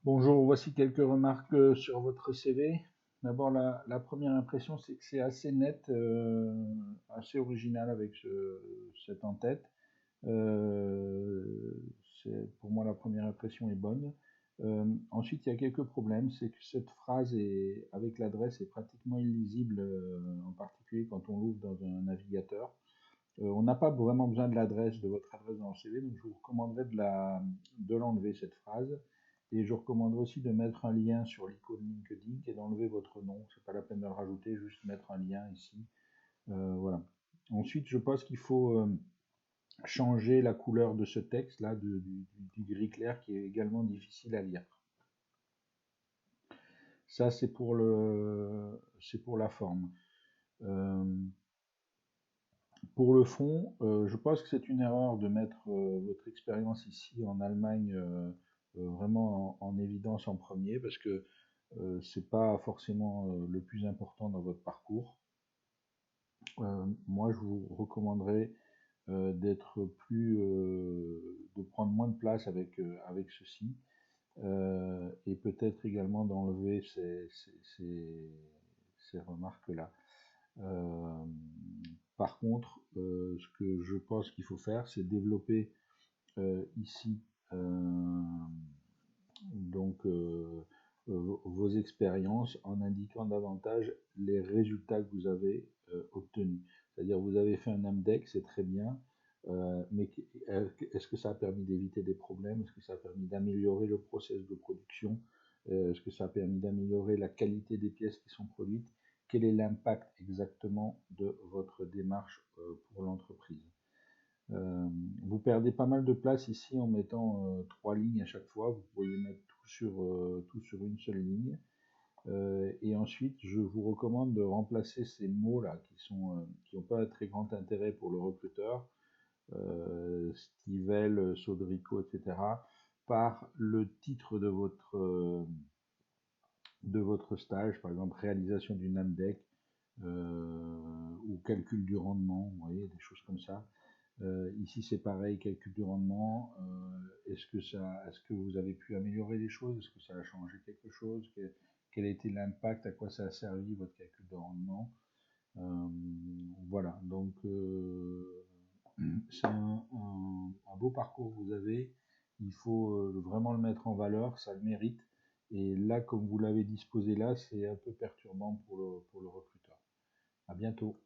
Bonjour, voici quelques remarques sur votre CV. D'abord, la première impression, c'est que c'est assez net, assez original avec cet en-tête. Pour moi, la première impression est bonne. Ensuite, il y a quelques problèmes. C'est que cette phrase avec l'adresse est pratiquement illisible, en particulier quand on l'ouvre dans un navigateur. On n'a pas vraiment besoin de l'adresse, de votre adresse dans le CV, donc je vous recommanderais de l'enlever, cette phrase. Et je recommanderais aussi de mettre un lien sur l'icône LinkedIn et d'enlever votre nom. C'est pas la peine de le rajouter, juste mettre un lien ici. Voilà. Ensuite, je pense qu'il faut changer la couleur de ce texte-là, du gris clair, qui est également difficile à lire. Ça, c'est pour la forme. Pour le fond, je pense que c'est une erreur de mettre votre expérience ici en Allemagne vraiment en évidence en premier, parce que c'est pas forcément le plus important dans votre parcours. Moi, je vous recommanderais de prendre moins de place avec ceci, et peut-être également d'enlever ces remarques-là. Euh, Par contre, ce que je pense qu'il faut faire, c'est développer ici donc vos expériences en indiquant davantage les résultats que vous avez obtenus. C'est-à-dire, vous avez fait un AMDEC, c'est très bien, mais est-ce que ça a permis d'éviter des problèmes? Est-ce que ça a permis d'améliorer le process de production? Est-ce que ça a permis d'améliorer la qualité des pièces qui sont produites? Quel est l'impact exactement de votre démarche pour l'entreprise? Vous perdez pas mal de place ici en mettant 3 lignes à chaque fois. Vous pourriez mettre tout sur une seule ligne. Et ensuite, je vous recommande de remplacer ces mots-là qui n'ont pas très grand intérêt pour le recruteur, Stivel, Sodrico, etc., par le titre de votre stage, par exemple réalisation d'une AMDEC ou calcul du rendement, vous voyez, des choses comme ça. Ici, c'est pareil, calcul du rendement. Est-ce que vous avez pu améliorer les choses? Est-ce que ça a changé quelque chose? Quel a été l'impact? À quoi ça a servi votre calcul de rendement? Voilà, donc c'est un beau parcours que vous avez. Il faut vraiment le mettre en valeur, ça le mérite. Et là, comme vous l'avez disposé là, c'est un peu perturbant pour le recruteur. À bientôt.